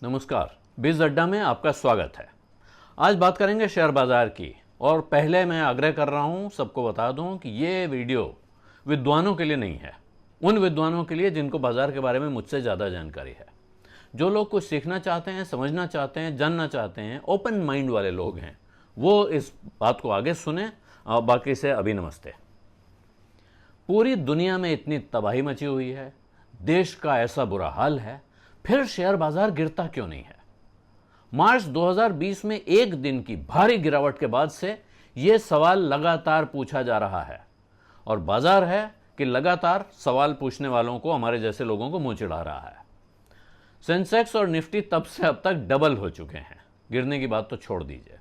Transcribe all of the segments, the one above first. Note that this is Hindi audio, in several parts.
नमस्कार, बीज अड्डा में आपका स्वागत है। आज बात करेंगे शेयर बाजार की। और पहले मैं आग्रह कर रहा हूं, सबको बता दूं कि ये वीडियो विद्वानों के लिए नहीं है। उन विद्वानों के लिए जिनको बाजार के बारे में मुझसे ज़्यादा जानकारी है। जो लोग कुछ सीखना चाहते हैं, समझना चाहते हैं, जानना चाहते हैं, ओपन माइंड वाले लोग हैं, वो इस बात को आगे सुने। और बाकी से अभी नमस्ते। पूरी दुनिया में इतनी तबाही मची हुई है, देश का ऐसा बुरा हाल है, फिर शेयर बाजार गिरता क्यों नहीं है? मार्च 2020 में एक दिन की भारी गिरावट के बाद से यह सवाल लगातार पूछा जा रहा है। और बाजार है कि लगातार सवाल पूछने वालों को, हमारे जैसे लोगों को मुंह चिढ़ा रहा है। सेंसेक्स और निफ्टी तब से अब तक डबल हो चुके हैं, गिरने की बात तो छोड़ दीजिए।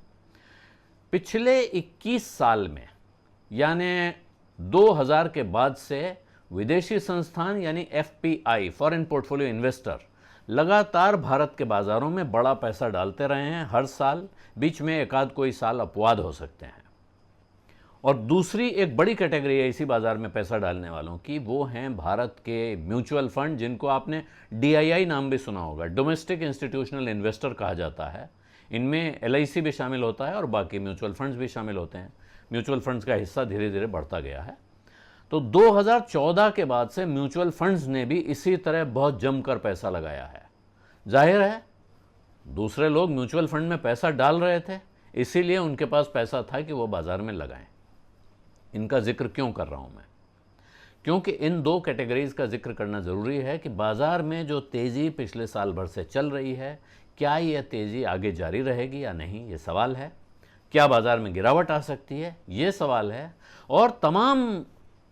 पिछले 21 साल में यानी 2000 के बाद से विदेशी संस्थान यानी एफपीआई, फॉरेन पोर्टफोलियो इन्वेस्टर, लगातार भारत के बाजारों में बड़ा पैसा डालते रहे हैं हर साल। बीच में एक आध कोई साल अपवाद हो सकते हैं। और दूसरी एक बड़ी कैटेगरी है इसी बाजार में पैसा डालने वालों की, वो हैं भारत के म्यूचुअल फंड, जिनको आपने डीआईआई नाम भी सुना होगा, डोमेस्टिक इंस्टीट्यूशनल इन्वेस्टर कहा जाता है। इनमें एलआईसी भी शामिल होता है और बाकी म्यूचुअल फंड्स भी शामिल होते हैं। म्यूचुअल फंड्स का हिस्सा धीरे धीरे बढ़ता गया है। तो 2014 के बाद से म्यूचुअल फंड्स ने भी इसी तरह बहुत जमकर पैसा लगाया है। जाहिर है दूसरे लोग म्यूचुअल फंड में पैसा डाल रहे थे, इसीलिए उनके पास पैसा था कि वो बाजार में लगाएं। इनका जिक्र क्यों कर रहा हूं मैं? क्योंकि इन दो कैटेगरीज का जिक्र करना जरूरी है कि बाजार में जो तेजी पिछले साल भर से चल रही है, क्या यह तेजी आगे जारी रहेगी या नहीं, ये सवाल है। क्या बाजार में गिरावट आ सकती है, ये सवाल है। और तमाम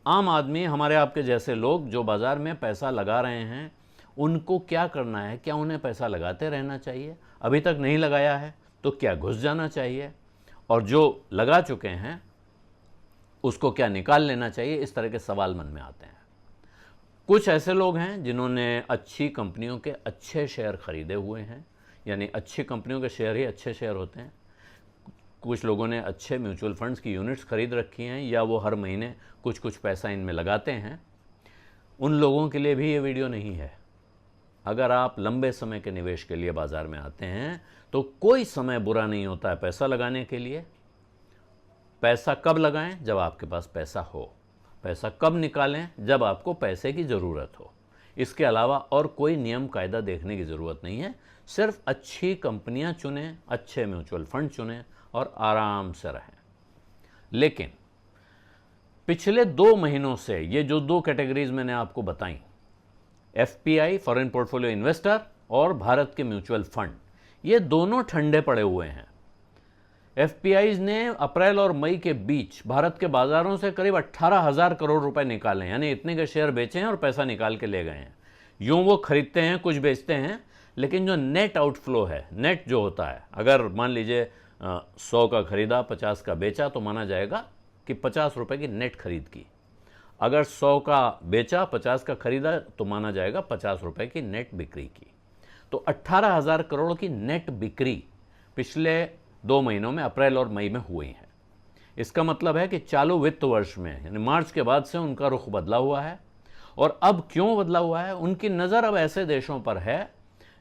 आम आदमी, हमारे आपके जैसे लोग जो बाजार में पैसा लगा रहे हैं, उनको क्या करना है? क्या उन्हें पैसा लगाते रहना चाहिए? अभी तक नहीं लगाया है तो क्या घुस जाना चाहिए? और जो लगा चुके हैं उसको क्या निकाल लेना चाहिए? इस तरह के सवाल मन में आते हैं। कुछ ऐसे लोग हैं जिन्होंने अच्छी कंपनियों के अच्छे शेयर खरीदे हुए हैं, यानी अच्छी कंपनियों के शेयर ही अच्छे शेयर होते हैं। कुछ लोगों ने अच्छे म्यूचुअल फंड्स की यूनिट्स खरीद रखी हैं, या वो हर महीने कुछ कुछ पैसा इनमें लगाते हैं। उन लोगों के लिए भी ये वीडियो नहीं है। अगर आप लंबे समय के निवेश के लिए बाजार में आते हैं तो कोई समय बुरा नहीं होता है पैसा लगाने के लिए। पैसा कब लगाएं? जब आपके पास पैसा हो। पैसा कब निकालें? जब आपको पैसे की ज़रूरत हो। इसके अलावा और कोई नियम कायदा देखने की ज़रूरत नहीं है। सिर्फ अच्छी कंपनियां चुनें, अच्छे म्यूचुअल फंड चुनें और आराम से रहें। लेकिन पिछले 2 महीनों से ये जो 2 कैटेगरीज मैंने आपको बताई, एफपीआई, फॉरेन पोर्टफोलियो इन्वेस्टर, और भारत के म्यूचुअल फंड, ये दोनों ठंडे पड़े हुए हैं। एफपीआईज ने अप्रैल और मई के बीच भारत के बाजारों से करीब 18,000 करोड़ रुपए निकाले, यानी इतने के शेयर बेचे हैं और पैसा निकाल के ले गए हैं। यूं वो खरीदते हैं, कुछ बेचते हैं, लेकिन जो नेट आउटफ्लो है, नेट जो होता है, अगर मान लीजिए 100 का खरीदा, 50 का बेचा, तो माना जाएगा कि 50 रुपए की नेट खरीद की। अगर 100 का बेचा, 50 का खरीदा, तो माना जाएगा 50 रुपए की नेट बिक्री की। तो 18,000 करोड़ की नेट बिक्री पिछले 2 महीनों में, अप्रैल और मई में हुई है। इसका मतलब है कि चालू वित्त वर्ष में, यानी मार्च के बाद से उनका रुख बदला हुआ है। और अब क्यों बदला हुआ है? उनकी नज़र अब ऐसे देशों पर है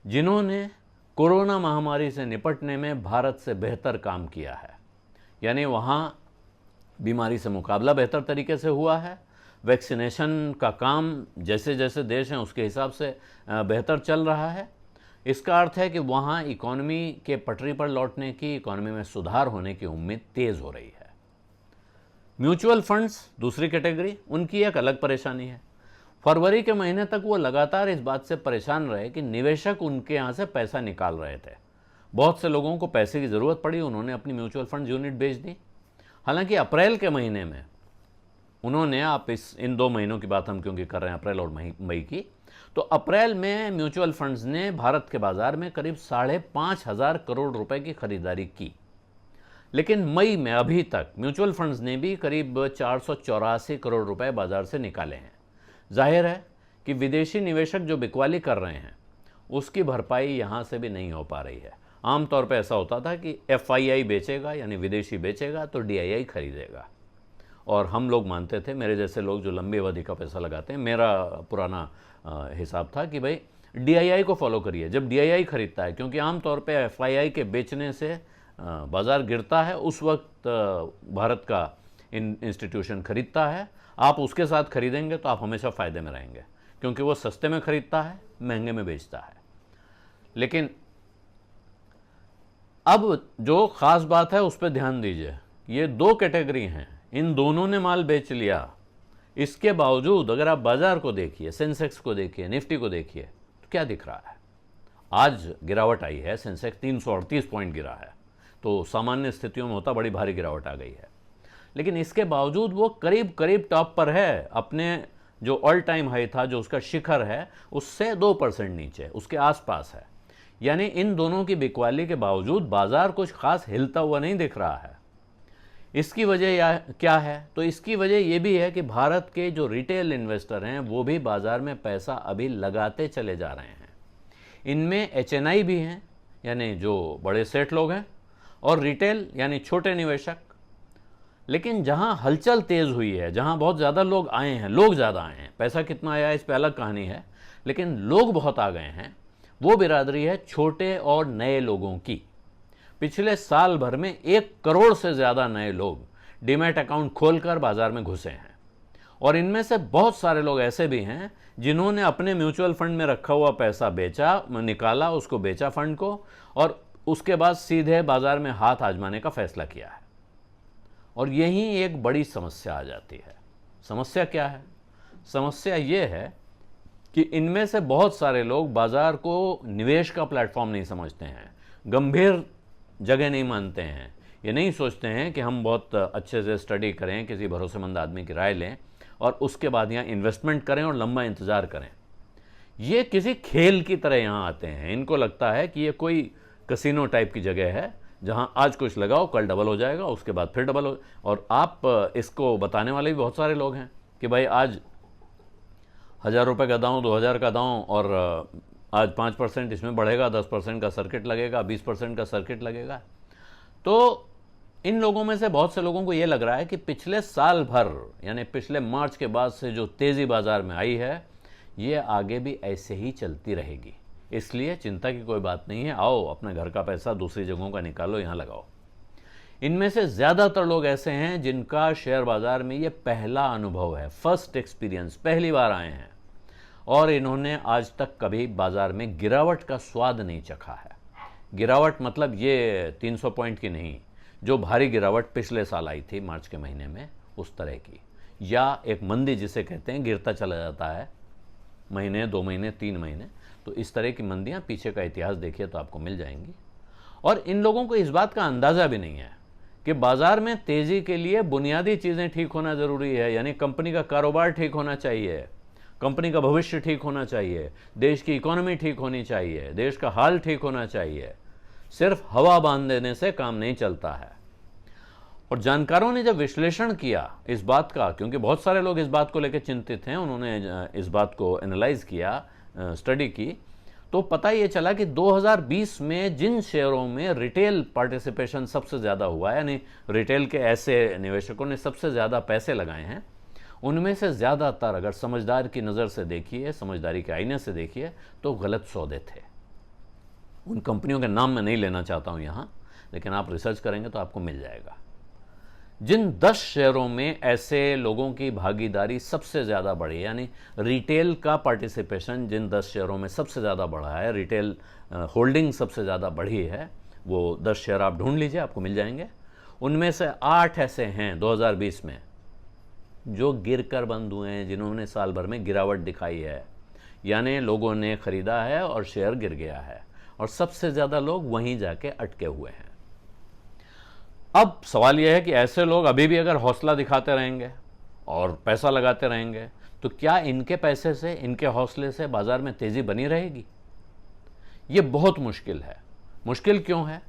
जिन्होंने कोरोना महामारी से निपटने में भारत से बेहतर काम किया है। यानी वहाँ बीमारी से मुकाबला बेहतर तरीके से हुआ है, वैक्सीनेशन का काम जैसे जैसे देश हैं उसके हिसाब से बेहतर चल रहा है। इसका अर्थ है कि वहाँ इकॉनमी के पटरी पर लौटने की, इकॉनमी में सुधार होने की उम्मीद तेज़ हो रही है। म्यूचुअल फंड्स दूसरी कैटेगरी, उनकी एक अलग परेशानी है। फरवरी के महीने तक वो लगातार इस बात से परेशान रहे कि निवेशक उनके यहाँ से पैसा निकाल रहे थे। बहुत से लोगों को पैसे की ज़रूरत पड़ी, उन्होंने अपनी म्यूचुअल फंड यूनिट बेच दी। हालांकि अप्रैल के महीने में उन्होंने, आप इन 2 महीनों की बात हम क्योंकि कर रहे हैं, अप्रैल और मई की, तो अप्रैल में म्यूचुअल फंड्स ने भारत के बाजार में करीब 5,500 करोड़ रुपए की खरीदारी की। लेकिन मई में अभी तक म्यूचुअल फंड्स ने भी करीब 484 करोड़ रुपए बाजार से निकाले हैं। जाहिर है कि विदेशी निवेशक जो बिकवाली कर रहे हैं उसकी भरपाई यहाँ से भी नहीं हो पा रही है। आमतौर पर ऐसा होता था कि एफआईआई बेचेगा, यानी विदेशी बेचेगा, तो डीआईआई खरीदेगा। और हम लोग मानते थे, मेरे जैसे लोग जो लंबी अवधि का पैसा लगाते हैं, मेरा पुराना हिसाब था कि भाई डीआईआई को फॉलो करिए। जब डीआईआई खरीदता है, क्योंकि आमतौर पे एफआईआई के बेचने से बाज़ार गिरता है, उस वक्त भारत का इंस्टीट्यूशन खरीदता है। आप उसके साथ खरीदेंगे तो आप हमेशा फ़ायदे में रहेंगे, क्योंकि वो सस्ते में खरीदता है, महंगे में बेचता है। लेकिन अब जो ख़ास बात है उस पर ध्यान दीजिए। ये दो कैटेगरी हैं, इन दोनों ने माल बेच लिया। इसके बावजूद अगर आप बाज़ार को देखिए, सेंसेक्स को देखिए, निफ्टी को देखिए, तो क्या दिख रहा है? आज गिरावट आई है, सेंसेक्स 338 पॉइंट गिरा है, तो सामान्य स्थितियों में होता बड़ी भारी गिरावट आ गई है। लेकिन इसके बावजूद वो करीब करीब टॉप पर है, अपने जो ऑल टाइम हाई था, जो उसका शिखर है, उससे 2% नीचे, उसके आसपास है। यानी इन दोनों की बिकवाली के बावजूद बाजार कुछ खास हिलता हुआ नहीं दिख रहा है। इसकी वजह क्या है? तो इसकी वजह यह भी है कि भारत के जो रिटेल इन्वेस्टर हैं वो भी बाजार में पैसा अभी लगाते चले जा रहे हैं। इनमें एचएनआई भी हैं, यानी जो बड़े सेठ लोग हैं, और रिटेल यानी छोटे निवेशक। लेकिन जहां हलचल तेज हुई है, जहां बहुत ज़्यादा लोग आए हैं, लोग ज़्यादा आए हैं, पैसा कितना आया इस पर अलग कहानी है, लेकिन लोग बहुत आ गए हैं, वो बिरादरी है छोटे और नए लोगों की। पिछले साल भर में 1 करोड़ से ज़्यादा नए लोग डीमैट अकाउंट खोलकर बाजार में घुसे हैं, और इनमें से बहुत सारे लोग ऐसे भी हैं जिन्होंने अपने म्यूचुअल फंड में रखा हुआ पैसा निकाला, उसको बेचा फंड को, और उसके बाद सीधे बाजार में हाथ आजमाने का फैसला किया है। और यही एक बड़ी समस्या आ जाती है। समस्या क्या है? समस्या ये है कि इनमें से बहुत सारे लोग बाजार को निवेश का प्लेटफॉर्म नहीं समझते हैं, गंभीर जगह नहीं मानते हैं। ये नहीं सोचते हैं कि हम बहुत अच्छे से स्टडी करें, किसी भरोसेमंद आदमी की राय लें और उसके बाद यहाँ इन्वेस्टमेंट करें और लंबा इंतज़ार करें। ये किसी खेल की तरह यहाँ आते हैं। इनको लगता है कि ये कोई कसिनो टाइप की जगह है, जहाँ आज कुछ लगाओ कल डबल हो जाएगा, उसके बाद फिर डबल हो। और आप इसको बताने वाले भी बहुत सारे लोग हैं कि भाई आज 1000 रुपये का दांव, 2000 का दांव, और आज 5% इसमें बढ़ेगा, 10% का सर्किट लगेगा, 20% का सर्किट लगेगा। तो इन लोगों में से बहुत से लोगों को ये लग रहा है कि पिछले साल भर, यानी पिछले मार्च के बाद से जो तेज़ी बाजार में आई है, ये आगे भी ऐसे ही चलती रहेगी। इसलिए चिंता की कोई बात नहीं है, आओ अपने घर का पैसा दूसरी जगहों का निकालो, यहाँ लगाओ। इनमें से ज़्यादातर लोग ऐसे हैं जिनका शेयर बाज़ार में ये पहला अनुभव है, फर्स्ट एक्सपीरियंस, पहली बार आए हैं, और इन्होंने आज तक कभी बाज़ार में गिरावट का स्वाद नहीं चखा है। गिरावट मतलब ये 300 पॉइंट की नहीं, जो भारी गिरावट पिछले साल आई थी मार्च के महीने में, उस तरह की, या एक मंदी जिसे कहते हैं, गिरता चला जाता है महीने, 2 महीने, 3 महीने। तो इस तरह की मंदियाँ पीछे का इतिहास देखिए तो आपको मिल जाएंगी। और इन लोगों को इस बात का अंदाज़ा भी नहीं है कि बाज़ार में तेज़ी के लिए बुनियादी चीज़ें ठीक होना ज़रूरी है। यानी कंपनी का कारोबार ठीक होना चाहिए, कंपनी का भविष्य ठीक होना चाहिए, देश की इकोनॉमी ठीक होनी चाहिए, देश का हाल ठीक होना चाहिए। सिर्फ हवा बांध देने से काम नहीं चलता है। और जानकारों ने जब विश्लेषण किया इस बात का, क्योंकि बहुत सारे लोग इस बात को लेकर चिंतित हैं, उन्होंने इस बात को एनालाइज किया, स्टडी की, तो पता ये चला कि 2020 में जिन शेयरों में रिटेल पार्टिसिपेशन सबसे ज़्यादा हुआ है, यानी रिटेल के ऐसे निवेशकों ने सबसे ज़्यादा पैसे लगाए हैं, उनमें से ज़्यादातर, अगर समझदार की नज़र से देखिए, समझदारी के आईने से देखिए, तो गलत सौदे थे। उन कंपनियों के नाम मैं नहीं लेना चाहता हूँ यहाँ, लेकिन आप रिसर्च करेंगे तो आपको मिल जाएगा। जिन 10 शेयरों में ऐसे लोगों की भागीदारी सबसे ज़्यादा बढ़ी, यानी रिटेल का पार्टिसिपेशन जिन 10 शेयरों में सबसे ज़्यादा बढ़ा है, रिटेल होल्डिंग सबसे ज़्यादा बढ़ी है, वो 10 शेयर आप ढूंढ लीजिए, आपको मिल जाएंगे। उनमें से 8 ऐसे हैं 2020 में जो गिर कर बंद हुए हैं, जिन्होंने साल भर में गिरावट दिखाई है, यानी लोगों ने ख़रीदा है और शेयर गिर गया है, और सबसे ज़्यादा लोग वहीं जाके अटके हुए हैं। अब सवाल यह है कि ऐसे लोग अभी भी अगर हौसला दिखाते रहेंगे और पैसा लगाते रहेंगे, तो क्या इनके पैसे से, इनके हौसले से बाज़ार में तेज़ी बनी रहेगी? ये बहुत मुश्किल है। मुश्किल क्यों है?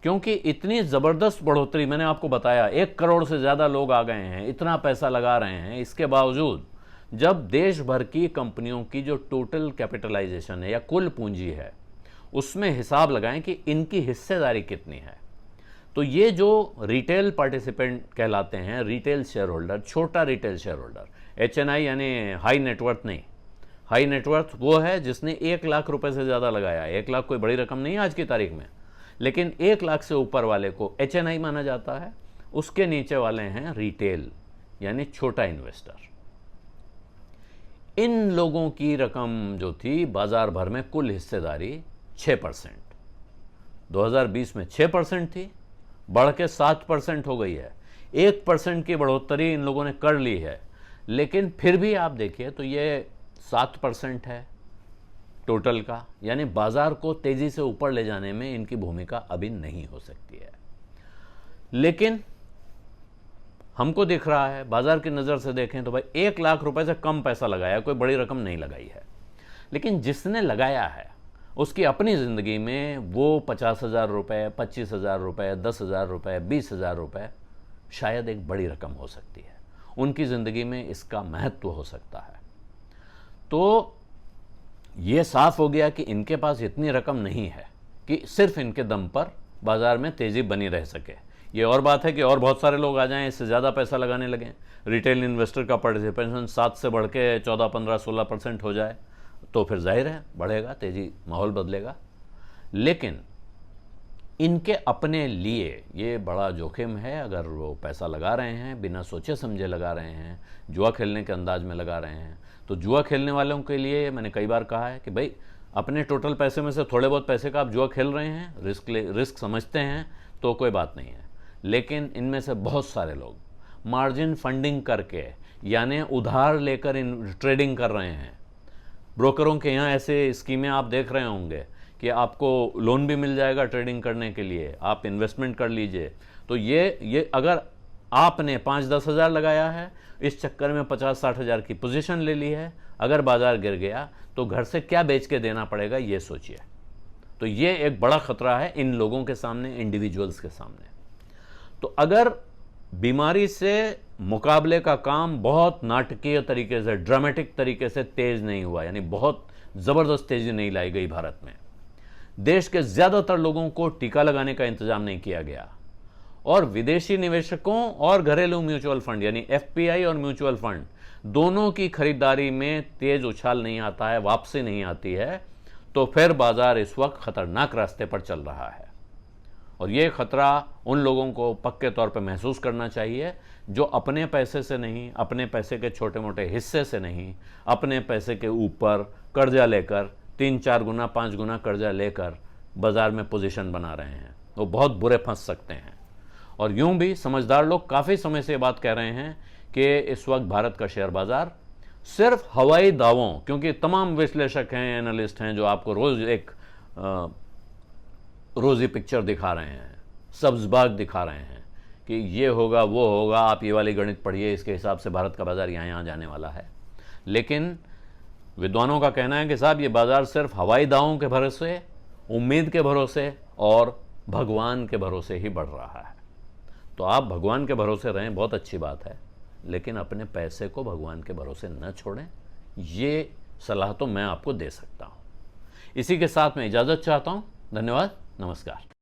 क्योंकि इतनी ज़बरदस्त बढ़ोतरी, मैंने आपको बताया 1 करोड़ से ज़्यादा लोग आ गए हैं, इतना पैसा लगा रहे हैं। इसके बावजूद जब देश भर की कंपनियों की जो टोटल कैपिटलाइजेशन है या कुल पूंजी है, उसमें हिसाब लगाएं कि इनकी हिस्सेदारी कितनी है, तो ये जो रिटेल पार्टिसिपेंट कहलाते हैं, रिटेल शेयर होल्डर, छोटा रिटेल शेयर होल्डर, एचएनआई यानी हाई नेटवर्थ नहीं, हाई नेटवर्थ वो है जिसने 1 लाख रुपए से ज़्यादा लगाया। 1 लाख कोई बड़ी रकम नहीं है आज की तारीख में, लेकिन 1 लाख से ऊपर वाले को HNI माना जाता है। उसके नीचे वाले हैं रिटेल यानी छोटा इन्वेस्टर। इन लोगों की रकम जो थी बाजार भर में कुल हिस्सेदारी 6%, 2020 में 6% थी, बढ़ के 7% हो गई है। 1% की बढ़ोतरी इन लोगों ने कर ली है, लेकिन फिर भी आप देखिए तो ये 7% है टोटल का, यानी बाजार को तेजी से ऊपर ले जाने में इनकी भूमिका अभी नहीं हो सकती है। लेकिन हमको दिख रहा है, बाजार की नज़र से देखें तो भाई 1 लाख रुपए से कम पैसा लगाया, कोई बड़ी रकम नहीं लगाई है। लेकिन जिसने लगाया है उसकी अपनी ज़िंदगी में वो 50,000 रुपये, 25,000 रुपये, 10,000 रुपये, 20,000 रुपये शायद एक बड़ी रकम हो सकती है। उनकी ज़िंदगी में इसका महत्व हो सकता है। तो ये साफ हो गया कि इनके पास इतनी रकम नहीं है कि सिर्फ इनके दम पर बाजार में तेज़ी बनी रह सके। ये और बात है कि और बहुत सारे लोग आ जाएं, इससे ज़्यादा पैसा लगाने लगें, रिटेल इन्वेस्टर का पार्टिसिपेशन 7 से बढ़ के 14, 15, 16% हो जाए, तो फिर जाहिर है बढ़ेगा, तेज़ी माहौल बदलेगा। लेकिन इनके अपने लिए ये बड़ा जोखिम है। अगर वो पैसा लगा रहे हैं, बिना सोचे समझे लगा रहे हैं, जुआ खेलने के अंदाज में लगा रहे हैं, तो जुआ खेलने वालों के लिए मैंने कई बार कहा है कि भाई अपने टोटल पैसे में से थोड़े बहुत पैसे का आप जुआ खेल रहे हैं, रिस्क समझते हैं तो कोई बात नहीं है। लेकिन इनमें से बहुत सारे लोग मार्जिन फंडिंग करके यानी उधार लेकर ट्रेडिंग कर रहे हैं। ब्रोकरों के यहाँ ऐसे स्कीमें आप देख रहे होंगे कि आपको लोन भी मिल जाएगा ट्रेडिंग करने के लिए, आप इन्वेस्टमेंट कर लीजिए। तो ये अगर आपने 5-10 हज़ार लगाया है, इस चक्कर में 50-60 हज़ार की पोजीशन ले ली है, अगर बाजार गिर गया तो घर से क्या बेच के देना पड़ेगा ये सोचिए। तो ये एक बड़ा खतरा है इन लोगों के सामने, इंडिविजुअल्स के सामने। तो अगर बीमारी से मुकाबले का काम बहुत नाटकीय तरीके से, ड्रामेटिक तरीके से तेज नहीं हुआ, यानी बहुत ज़बरदस्त तेजी नहीं लाई गई भारत में, देश के ज़्यादातर लोगों को टीका लगाने का इंतजाम नहीं किया गया, और विदेशी निवेशकों और घरेलू म्यूचुअल फंड यानी FPI और म्यूचुअल फंड दोनों की खरीदारी में तेज उछाल नहीं आता है, वापसी नहीं आती है, तो फिर बाजार इस वक्त खतरनाक रास्ते पर चल रहा है। और ये खतरा उन लोगों को पक्के तौर पर महसूस करना चाहिए जो अपने पैसे से नहीं, अपने पैसे के छोटे मोटे हिस्से से नहीं, अपने पैसे के ऊपर कर्जा लेकर 3-4 गुना 5 गुना कर्जा लेकर बाजार में पोजीशन बना रहे हैं, वो बहुत बुरे फंस सकते हैं। और यूं भी समझदार लोग काफ़ी समय से बात कह रहे हैं कि इस वक्त भारत का शेयर बाजार सिर्फ हवाई दावों, क्योंकि तमाम विश्लेषक हैं, एनालिस्ट हैं जो आपको रोज़ एक रोज़ी पिक्चर दिखा रहे हैं, सब्ज़बाग दिखा रहे हैं कि ये होगा वो होगा, आप ये वाली गणित पढ़िए, इसके हिसाब से भारत का बाज़ार यहाँ जाने वाला है। लेकिन विद्वानों का कहना है कि साहब ये बाज़ार सिर्फ हवाई दावों के भरोसे, उम्मीद के भरोसे और भगवान के भरोसे ही बढ़ रहा है। तो आप भगवान के भरोसे रहें, बहुत अच्छी बात है, लेकिन अपने पैसे को भगवान के भरोसे न छोड़ें, ये सलाह तो मैं आपको दे सकता हूँ। इसी के साथ मैं इजाज़त चाहता हूँ। धन्यवाद, नमस्कार।